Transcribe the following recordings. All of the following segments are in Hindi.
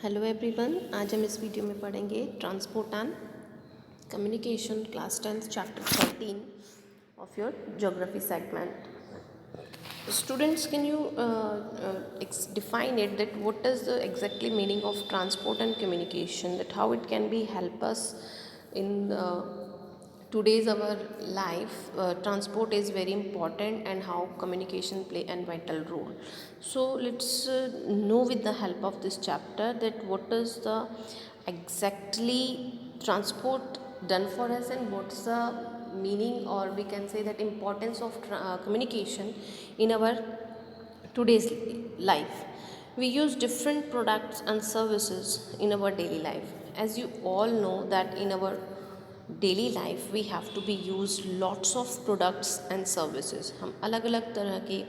हेलो एवरीवन, आज हम इस वीडियो में पढ़ेंगे transport and communication class 10 chapter 13 of your geography segment. Students, can you define it, that what is the exactly meaning of transport and communication, that how it can be help us in today's our life. Transport is very important and how communication play a vital role. So let's know with the help of this chapter that what is the exactly transport done for us and what's the meaning, or we can say that importance of communication in our today's life. We use different products and services in our daily life. As you all know that in our daily life we have to be use lots of products and services. हम अलग अलग तरह के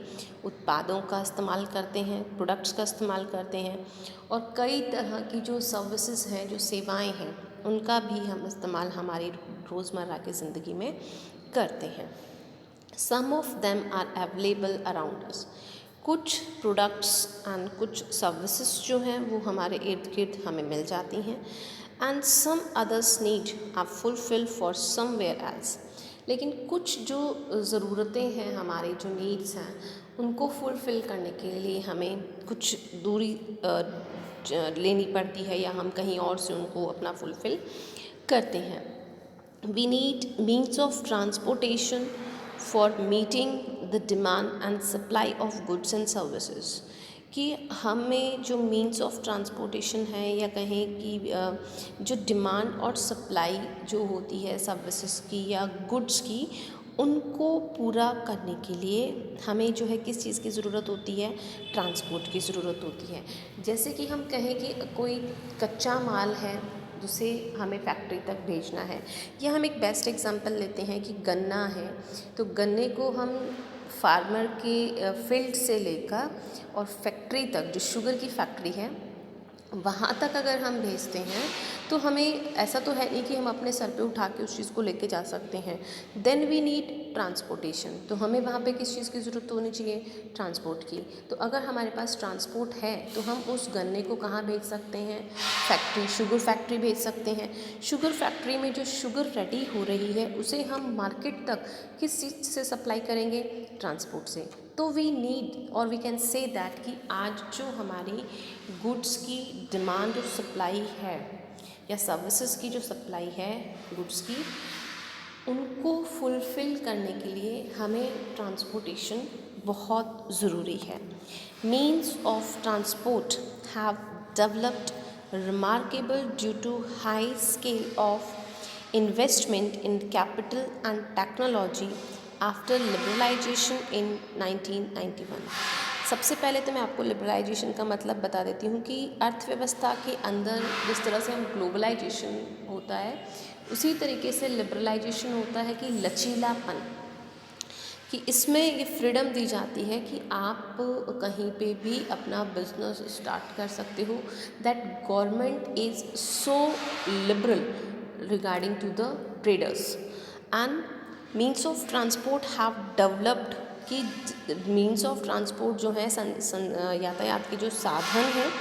उत्पादों का इस्तेमाल करते हैं, प्रोडक्ट्स का इस्तेमाल करते हैं, और कई तरह की जो सर्विसेज हैं, जो सेवाएं हैं, उनका भी हम इस्तेमाल हमारी रोज़मर्रा की ज़िंदगी में करते हैं. Some of them are available around us. कुछ प्रोडक्ट्स एंड कुछ सर्विसेज जो हैं वो हमारे इर्द गिर्द हमें मिल जाती हैं, and some others need are fulfil for somewhere else. लेकिन कुछ जो ज़रूरतें हैं, हमारे जो नीड्स हैं, उनको फुलफ़िल करने के लिए हमें कुछ दूरी लेनी पड़ती है, या हम कहीं और से उनको अपना फुलफ़िल करते हैं. We need means of transportation for meeting the demand and supply of goods and services. कि हमें जो मीन्स ऑफ ट्रांसपोर्टेशन है, या कहें कि जो डिमांड और सप्लाई जो होती है सर्विसेज की या गुड्स की, उनको पूरा करने के लिए हमें जो है किस चीज़ की ज़रूरत होती है, ट्रांसपोर्ट की ज़रूरत होती है. जैसे कि हम कहें कि कोई कच्चा माल है जिसे हमें फैक्ट्री तक भेजना है, या हम एक बेस्ट एग्जांपल लेते हैं कि गन्ना है, तो गन्ने को हम फार्मर के फील्ड से लेकर और फैक्ट्री तक, जो शुगर की फैक्ट्री है, वहाँ तक अगर हम भेजते हैं, तो हमें ऐसा तो है नहीं कि हम अपने सर पे उठा के उस चीज़ को लेके जा सकते हैं. Then we need transportation. तो हमें वहाँ पे किस चीज़ की ज़रूरत होनी चाहिए, ट्रांसपोर्ट की. तो अगर हमारे पास ट्रांसपोर्ट है तो हम उस गन्ने को कहाँ भेज सकते हैं, फैक्ट्री, शुगर फैक्ट्री भेज सकते हैं. शुगर फैक्ट्री में जो शुगर रेडी हो रही है उसे हम मार्केट तक किस चीज़ से सप्लाई करेंगे, ट्रांसपोर्ट से. तो वी नीड, और वी कैन से दैट कि आज जो हमारी गुड्स की डिमांड और सप्लाई है, या सर्विसेज की जो सप्लाई है गुड्स की, उनको फुलफ़िल करने के लिए हमें ट्रांसपोर्टेशन बहुत ज़रूरी है. Means of transport have developed remarkable due to high scale of investment in capital and technology after liberalisation in 1991. सबसे पहले तो मैं आपको लिबरलाइजेशन का मतलब बता देती हूँ कि अर्थव्यवस्था के अंदर जिस तरह से हम ग्लोबलाइजेशन होता है, उसी तरीके से लिबरलाइजेशन होता है कि लचीलापन, कि इसमें ये फ्रीडम दी जाती है कि आप कहीं पे भी अपना बिजनेस स्टार्ट कर सकते हो. That government is so liberal regarding to the traders. And means of transport have developed, कि मीन्स ऑफ ट्रांसपोर्ट जो है, यातायात के जो साधन हैं,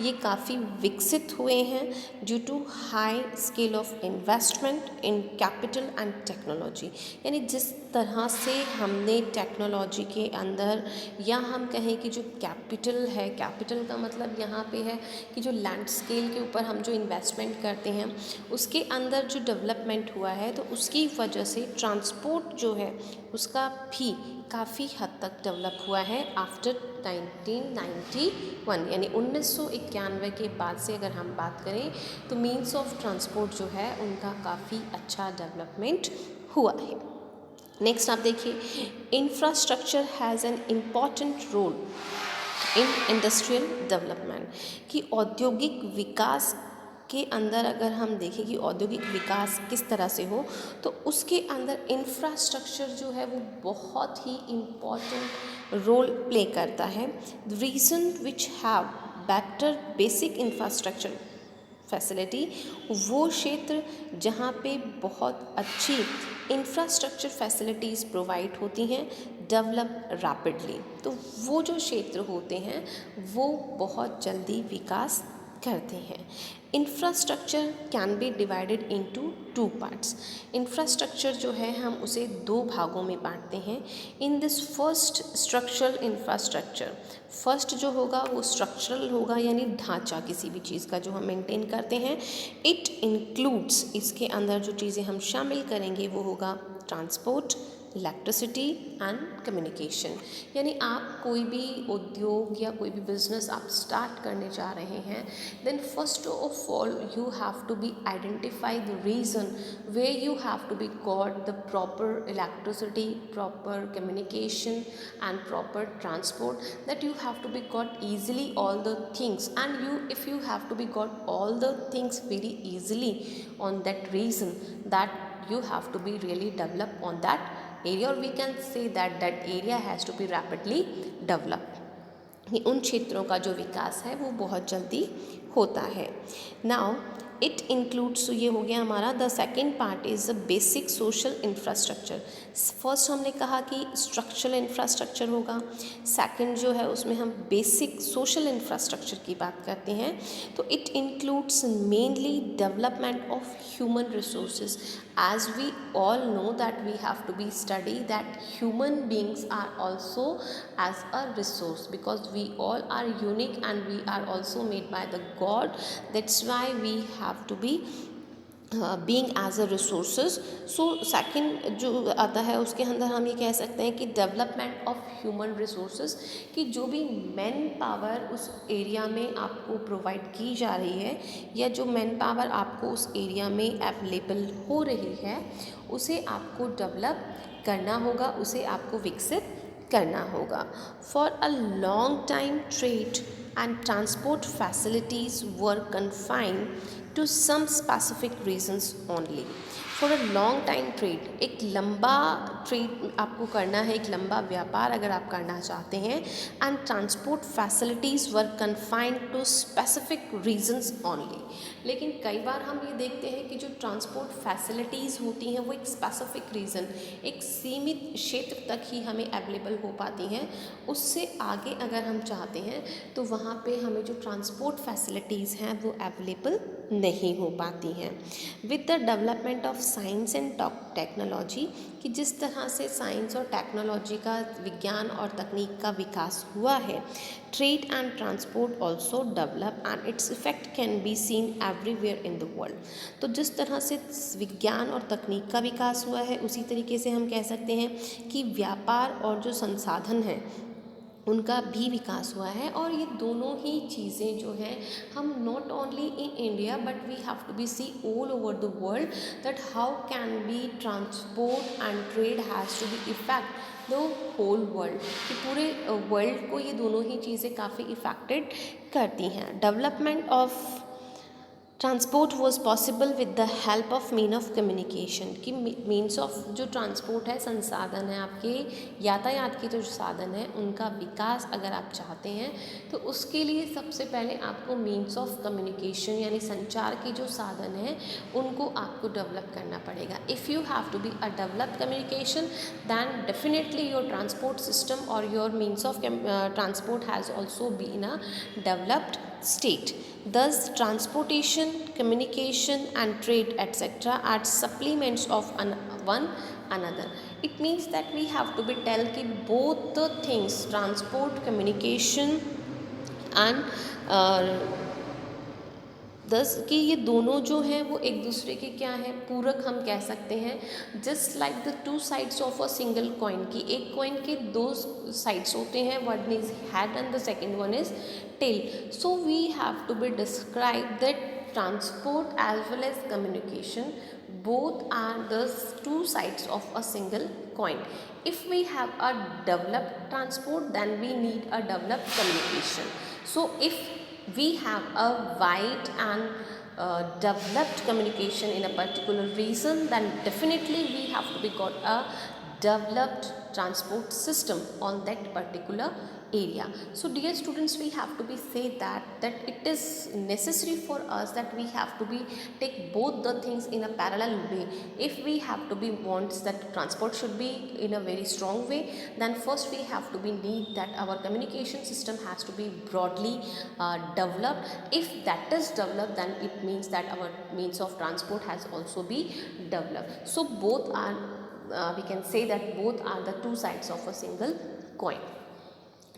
ये काफ़ी विकसित हुए हैं due to high scale of investment in capital and technology. यानी जिस तरह से हमने टेक्नोलॉजी के अंदर, या हम कहें कि जो कैपिटल है, कैपिटल का मतलब यहाँ पे है कि जो लैंड स्केल के ऊपर हम जो इन्वेस्टमेंट करते हैं, उसके अंदर जो डेवलपमेंट हुआ है, तो उसकी वजह से ट्रांसपोर्ट जो है उसका भी काफ़ी हद तक डेवलप हुआ है आफ्टर 1991. यानी 1991 के बाद से अगर हम बात करें तो मीन्स ऑफ ट्रांसपोर्ट जो है उनका काफ़ी अच्छा डेवलपमेंट हुआ है. नेक्स्ट आप देखिए, infrastructure has an important role in industrial development. कि औद्योगिक विकास के अंदर अगर हम देखें कि औद्योगिक विकास किस तरह से हो, तो उसके अंदर इंफ्रास्ट्रक्चर जो है वो बहुत ही इम्पॉर्टेंट रोल प्ले करता है. The region which have better basic infrastructure facility, वो क्षेत्र जहाँ पे बहुत अच्छी इंफ्रास्ट्रक्चर फैसिलिटीज़ प्रोवाइड होती हैं, डेवलप रैपिडली. तो वो जो क्षेत्र होते हैं वो बहुत जल्दी विकास करते हैं। Infrastructure can be divided into two parts. Infrastructure जो है हम उसे दो भागों में बांटते हैं। In this first structural infrastructure, first जो होगा वो स्ट्रक्चरल होगा, यानी ढांचा किसी भी चीज़ का जो हम मेंटेन करते हैं। इट इंक्लूड्स, इसके अंदर जो चीज़ें हम शामिल करेंगे वो होगा ट्रांसपोर्ट, इलेक्ट्रिसिटी एंड कम्युनिकेशन। यानी आप कोई भी उद्योग या कोई भी बिजनेस आप स्टार्ट करने जा रहे हैं, then first of all you have to be identify the reason way you have to be got the proper electricity, proper communication and proper transport, that you have to be got easily all the things, and you, if you have to be got all the things very easily on that reason, that you have to be really developed on that area, or we can say that that area has to be rapidly developed। उन क्षेत्रों का जो विकास है वो बहुत जल्दी होता है। नाउ इट इंक्लूड्स, तो ये हो गया हमारा the second part is the basic social infrastructure. First हमने कहा कि स्ट्रक्चरल इंफ्रास्ट्रक्चर होगा, सेकंड जो है उसमें हम बेसिक सोशल इंफ्रास्ट्रक्चर की बात करते हैं। तो it includes mainly development of human resources. as we all know that we have to be study that human beings are also as a resource, because we all are unique and we are also made by the God, that's why we have to be being as a resources. So second जो आता है उसके अंदर हम ये कह सकते हैं कि डेवलपमेंट ऑफ ह्यूमन रिसोर्सेज, कि जो भी मैन पावर उस एरिया में आपको प्रोवाइड की जा रही है, या जो मैन पावर आपको उस एरिया में अवेलेबल हो रही है, उसे आपको डेवलप करना होगा, उसे आपको विकसित करना होगा। For a long time trade and transport facilities were confined to some specific reasons only। for a long time trade, एक लंबा ट्रेड आपको करना है, एक लंबा व्यापार अगर आप करना चाहते हैं, and transport facilities were confined to specific regions only. लेकिन कई बार हम ये देखते हैं कि जो ट्रांसपोर्ट फैसिलिटीज़ होती हैं वो एक स्पेसिफिक रीज़न, एक सीमित क्षेत्र तक ही हमें अवेलेबल हो पाती हैं। उससे आगे अगर हम चाहते हैं तो वहाँ पे हमें जो ट्रांसपोर्ट फैसिलिटीज़ हैं वो अवेलेबल नहीं हो पाती हैं। With the development of science and technology, कि जिस तरह से साइंस और टेक्नोलॉजी का, विज्ञान और तकनीक का विकास हुआ है, trade and transport also develop and its effect can be seen everywhere in the world. तो जिस तरह से विज्ञान और तकनीक का विकास हुआ है, उसी तरीके से हम कह सकते हैं कि व्यापार और जो संसाधन हैं उनका भी विकास हुआ है। और ये दोनों ही चीज़ें जो हैं, हम not only in India but we have to be see all over the world that how can be transport and trade has to be effect the whole world, कि पूरे वर्ल्ड को ये दोनों ही चीज़ें काफ़ी इफेक्टेड करती हैं। Development of transport was possible with the help of mean of communication, कि मीन्स ऑफ जो ट्रांसपोर्ट है, संसाधन है, आपके यातायात के जो साधन है, उनका विकास अगर आप चाहते हैं तो उसके लिए सबसे पहले आपको मीन्स ऑफ कम्युनिकेशन यानी संचार के जो साधन हैं उनको आपको डेवलप करना पड़ेगा। If you have to be a developed communication than definitely your transport system और your means of transport has also been a developed state। Thus, transportation, communication and trade etc. are supplements of one another। It means that we have to be tell कि both the things, transport, communication and दस कि ये दोनों जो हैं वो एक दूसरे के क्या हैं, पूरक हम कह सकते हैं। Just like the two sides of a single coin, की एक कॉइन के दो साइड्स होते हैं, one is head and the second one is tail. So we have to be describe that transport as well as communication both are the two sides of a single coin। If we have a developed transport then we need a developed communication। So if we have a wide and developed communication in a particular region then definitely we have to be got a developed transport system on that particular area. So dear students, we have to be say that it is necessary for us that we have to be take both the things in a parallel way. If we have to be wants that transport should be in a very strong way, then first we have to be need that our communication system has to be broadly developed. If that is developed, then it means that our means of transport has also be developed. So both are we can say that both are the two sides of a single coin.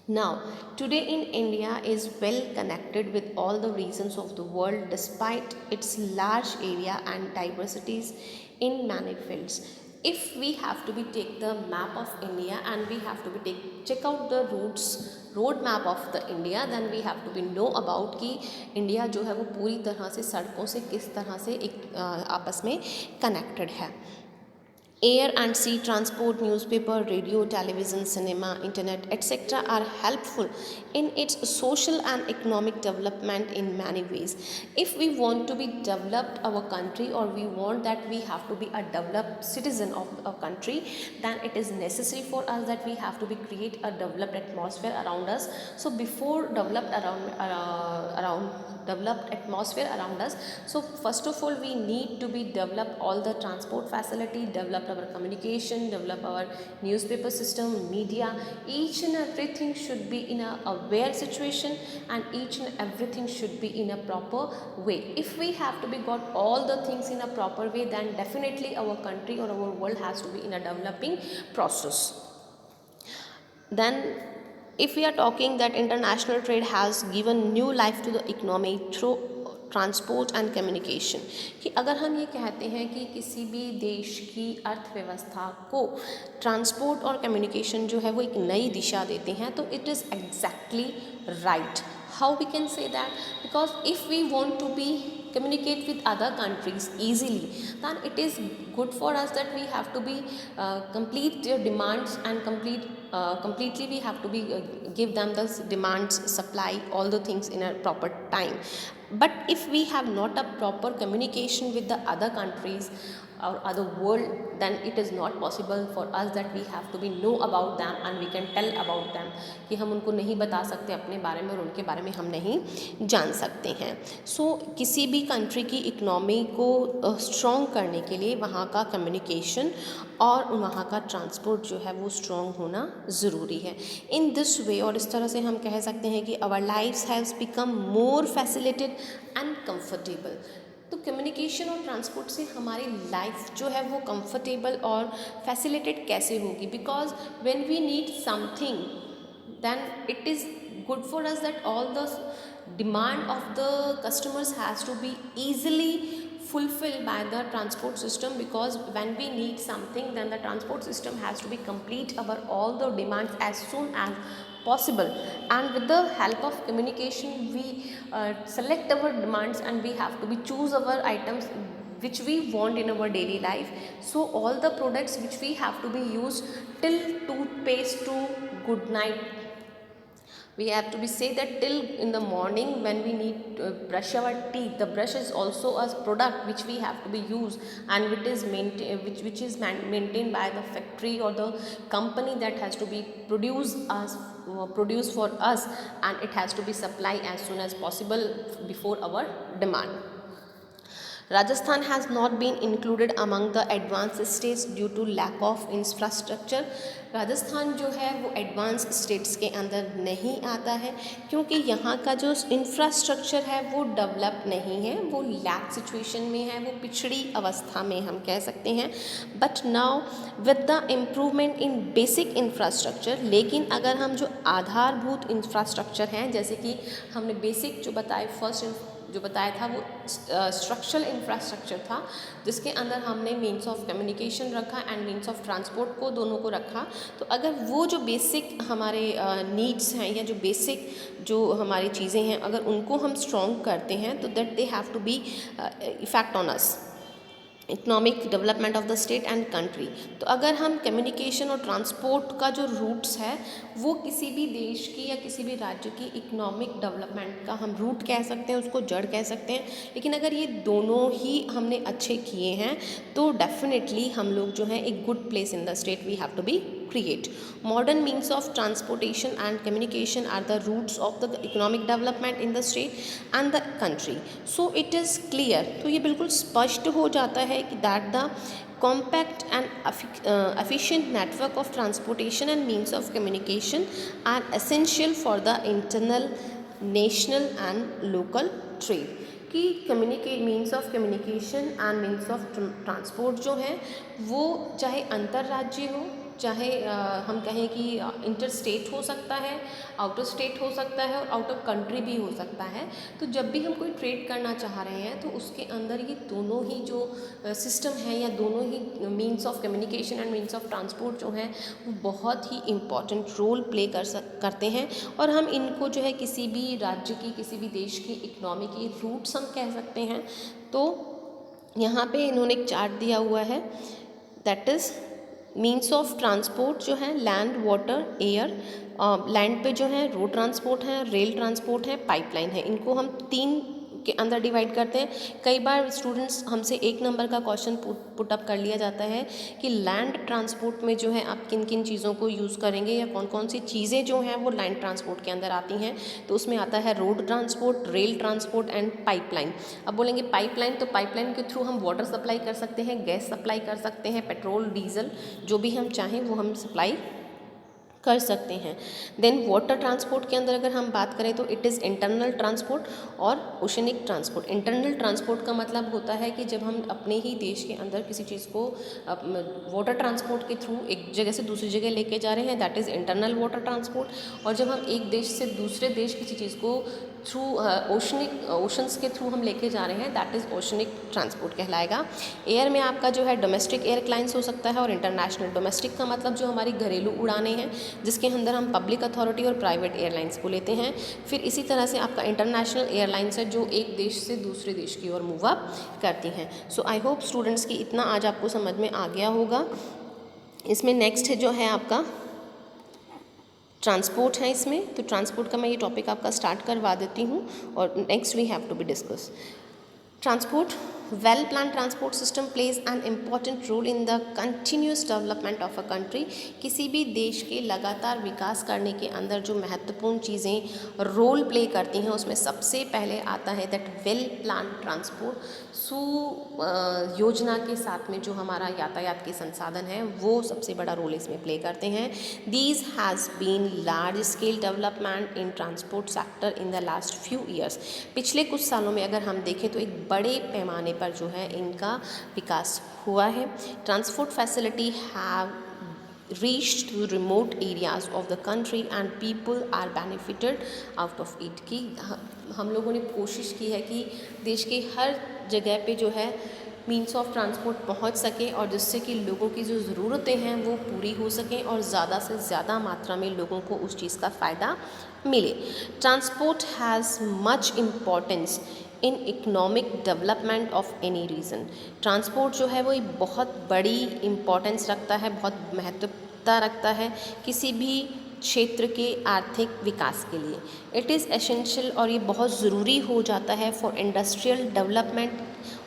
Now, today in India is well connected with all the regions of the world despite its large area and diversities in many fields. If we have to be take the map of India and we have to be check out the road map of the India, then we have to be know about कि India जो है वो पूरी तरह से सड़कों से किस तरह से एक आपस में connected है. Air and sea transport, newspaper, radio, television, cinema, internet, etc. are helpful in its social and economic development in many ways. If we want to be developed our country, or we want that we have to be a developed citizen of a country, then it is necessary for us that we have to be create a developed atmosphere around us. So before developed developed atmosphere around us, so first of all we need to be develop all the transport facility, develop our communication, develop our newspaper system, media. Each and everything should be in a aware situation, and each and everything should be in a proper way. If we have to be got all the things in a proper way, then definitely our country or our world has to be in a developing process. Then if we are talking that international trade has given new life to the economy through transport and communication, कि अगर हम ये कहते हैं कि किसी भी देश की अर्थव्यवस्था को ट्रांसपोर्ट और कम्युनिकेशन जो है वो एक नई दिशा देते हैं, तो it is exactly right. How we can say that? Because if we want to be communicate with other countries easily, then it is good for us that we have to be complete their demands and completely we have to be give them the demands, supply all the things in a proper time. But if we have not a proper communication with the other countries or other world, then it is not possible for us that we have to be know about them and we can tell about them, कि हम उनको नहीं बता सकते अपने बारे में और उनके बारे में हम नहीं जान सकते हैं. सो किसी भी कंट्री की इकोनॉमी को स्ट्रॉन्ग करने के लिए वहाँ का कम्युनिकेशन और वहाँ का ट्रांसपोर्ट जो है वो स्ट्रॉन्ग होना ज़रूरी है. इन दिस वे, और इस तरह से हम कह सकते हैं कि our lifes has become more facilitated and comfortable. तो कम्युनिकेशन और ट्रांसपोर्ट से हमारी लाइफ जो है वो कंफर्टेबल और फैसिलिटेट कैसे होगी? Because when we need something, then it is good for us that all the demand of the customers has to be easily fulfilled by the transport system, because when we need something, then the transport system has to be complete our all the demands as soon as possible. And with the help of communication we select our demands and we have to be choose our items which we want in our daily life. So all the products which we have to be used, till toothpaste to good night, we have to be say that till in the morning when we need to brush our teeth, the brush is also a product which we have to be used and which is maintained by the factory or the company that has to be produced for us, and it has to be supplied as soon as possible before our demand. Rajasthan has not been included among the advanced states due to lack of infrastructure. Rajasthan जो है वो एडवांस स्टेट्स के अंदर नहीं आता है क्योंकि यहाँ का जो इंफ्रास्ट्रक्चर है वो डेवलप नहीं है, वो लैक सिचुएशन में है, वो पिछड़ी अवस्था में हम कह सकते हैं. But now with the improvement in basic infrastructure, लेकिन अगर हम जो आधारभूत इंफ्रास्ट्रक्चर हैं, जैसे कि हमने बेसिक जो बताए फर्स्ट जो बताया था वो स्ट्रक्चरल इंफ्रास्ट्रक्चर था, जिसके अंदर हमने मीन्स ऑफ कम्युनिकेशन रखा एंड मीन्स ऑफ ट्रांसपोर्ट को दोनों को रखा. तो अगर वो जो बेसिक हमारे नीड्स हैं या जो बेसिक जो हमारी चीज़ें हैं, अगर उनको हम स्ट्रॉन्ग करते हैं तो that they have to be effect on us. Economic development of the state and country. तो अगर हम कम्युनिकेशन और ट्रांसपोर्ट का जो रूट्स है वो किसी भी देश की या किसी भी राज्य की इकोनॉमिक डेवलपमेंट का हम रूट कह सकते हैं, उसको जड़ कह सकते हैं। लेकिन अगर ये दोनों ही हमने अच्छे किए हैं तो डेफिनेटली हम लोग जो है एक good place in the state we have to be create. Modern means of transportation and communication are the roots of the economic development in the state and the country. So it is clear, तो ये बिल्कुल स्पष्ट हो जाता है कि that the compact and efficient network of transportation and means of communication are essential for the internal, national and local trade. कि means of communication and means of transport जो है वो चाहे अंतर्राज्यीय हो, चाहे हम कहें कि इंटर स्टेट हो सकता है, आउट ऑफ स्टेट हो सकता है और आउट ऑफ कंट्री भी हो सकता है। तो जब भी हम कोई ट्रेड करना चाह रहे हैं तो उसके अंदर ये दोनों ही जो सिस्टम है या दोनों ही means of communication and means of transport जो हैं वो बहुत ही इम्पॉर्टेंट रोल प्ले करते हैं। और हम इनको जो है किसी भी राज्य की, किसी भी देश की इकनॉमी की रूट्स हम कह सकते हैं। तो यहाँ पे इन्होंने एक चार्ट दिया हुआ है, that is means of transport जो है लैंड, वाटर, एयर। लैंड पे जो है रोड ट्रांसपोर्ट है, रेल ट्रांसपोर्ट है, पाइपलाइन है। इनको हम 3 के अंदर डिवाइड करते हैं। कई बार स्टूडेंट्स हमसे 1 नंबर का क्वेश्चन पुट अप कर लिया जाता है कि लैंड ट्रांसपोर्ट में जो है आप किन किन चीज़ों को यूज़ करेंगे या कौन कौन सी चीज़ें जो हैं वो लैंड ट्रांसपोर्ट के अंदर आती हैं। तो उसमें आता है road transport, rail transport and pipeline. अब बोलेंगे पाइपलाइन, तो पाइपलाइन के थ्रू हम वाटर सप्लाई कर सकते हैं, गैस सप्लाई कर सकते हैं, पेट्रोल, डीजल जो भी हम चाहें वो हम सप्लाई कर सकते हैं। देन वाटर ट्रांसपोर्ट के अंदर अगर हम बात करें तो इट इज़ इंटरनल ट्रांसपोर्ट और ओशनिक ट्रांसपोर्ट। इंटरनल ट्रांसपोर्ट का मतलब होता है कि जब हम अपने ही देश के अंदर किसी चीज़ को वाटर ट्रांसपोर्ट के थ्रू एक जगह से दूसरी जगह लेके जा रहे हैं, that is internal water transport. और जब हम एक देश से दूसरे देश किसी चीज़ को थ्रू ओशंस के थ्रू हम लेके जा रहे हैं, दैट इज़ ओशनिक ट्रांसपोर्ट कहलाएगा। एयर में आपका जो है डोमेस्टिक एयरलाइंस हो सकता है और इंटरनेशनल। डोमेस्टिक का मतलब जो हमारी घरेलू उड़ानें हैं जिसके अंदर हम पब्लिक अथॉरिटी और प्राइवेट एयरलाइंस को लेते हैं। फिर इसी तरह से आपका इंटरनेशनल एयरलाइंस है जो एक देश से दूसरे देश की ओर मूव अप करती हैं। सो आई होप स्टूडेंट्स की इतना आज आपको समझ में आ गया होगा। इसमें नेक्स्ट जो है आपका ट्रांसपोर्ट है इसमें, तो ट्रांसपोर्ट का मैं ये टॉपिक आपका स्टार्ट करवा देती हूँ और next we have to be discuss. Transport well plan transport system plays an important role in the continuous development of a country. किसी भी देश के लगातार विकास करने के अंदर जो महत्वपूर्ण चीज़ें रोल प्ले करती हैं उसमें सबसे पहले आता है दैट वेल प्लान ट्रांसपोर्ट। योजना के साथ में जो हमारा यातायात के संसाधन हैं वो सबसे बड़ा रोल इसमें प्ले करते हैं। These has been large scale development in transport sector in the last few years. पिछले कुछ सालों में अगर हम देखें तो एक बड़े पैमाने पर जो है इनका विकास हुआ है। Transport facility have reached to remote areas of the country and people are benefited out of it। कि हम लोगों ने कोशिश की है कि देश के हर जगह पे जो है मीन्स ऑफ ट्रांसपोर्ट पहुंच सके और जिससे कि लोगों की जो ज़रूरतें हैं वो पूरी हो सकें और ज़्यादा से ज़्यादा मात्रा में लोगों को उस चीज़ का फ़ायदा मिले। Transport has much importance in economic development of any region. Transport जो है वो एक बहुत बड़ी इम्पॉर्टेंस रखता है, बहुत महत्वता रखता है किसी भी क्षेत्र के आर्थिक विकास के लिए। इट इज़ एसेंशियल और ये बहुत ज़रूरी हो जाता है फॉर इंडस्ट्रियल डेवलपमेंट,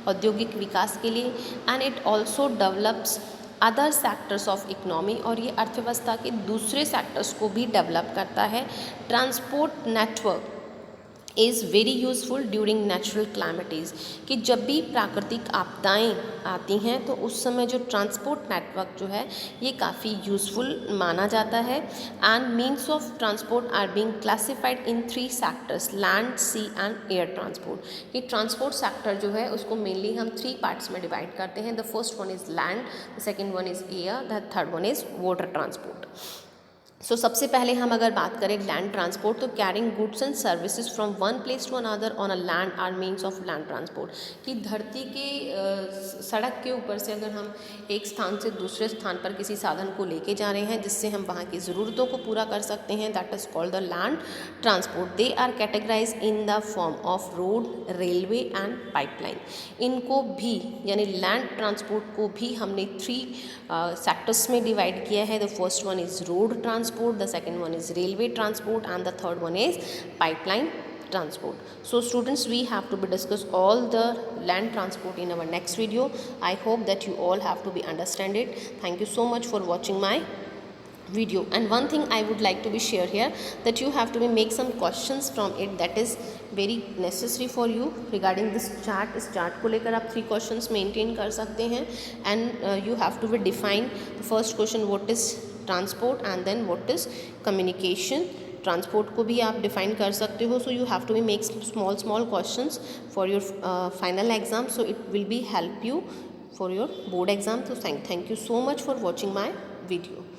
औद्योगिक विकास के लिए। And it also develops other sectors of economy और ये अर्थव्यवस्था के दूसरे सेक्टर्स को भी डेवलप करता है। Transport network is very useful during natural calamities. कि जब भी प्राकृतिक आपदाएं आती हैं तो उस समय जो ट्रांसपोर्ट नेटवर्क जो है ये काफ़ी यूज़फुल माना जाता है। And means of transport are being classified in 3 sectors, land, sea and air transport. कि ट्रांसपोर्ट सेक्टर जो है उसको मेनली हम 3 पार्ट्स में डिवाइड करते हैं। The first one is land, the second one is air, the third one is water transport. सबसे पहले हम अगर बात करें लैंड ट्रांसपोर्ट, तो carrying goods and services from one place to another on a land are means of land transport. कि धरती के सड़क के ऊपर से अगर हम एक स्थान से दूसरे स्थान पर किसी साधन को लेके जा रहे हैं जिससे हम वहाँ की ज़रूरतों को पूरा कर सकते हैं, that is called the land transport. They are categorise in the form of road, railway and pipeline. इनको भी यानी लैंड ट्रांसपोर्ट को भी हमने 3 सेक्टर्स में डिवाइड किया है। The first one is road transport, the second one is railway transport, and the third one is pipeline transport. So students, we have to be discuss all the land transport in our next video. I hope that you all have to be understand it. Thank you so much for watching my video. And one thing I would like to be share here, that you have to be make some questions from it, that is very necessary for you regarding this chart. इस चार्ट को लेकर आप 3 क्वेश्चंस मेंटेन कर सकते हैं, and you have to be define the first question what is transport and then what is communication. Transport को भी आप डिफाइन कर सकते हो, so you have to be make small questions for your final exam, so it will be help you for your board exam. So thank you so much for watching my video.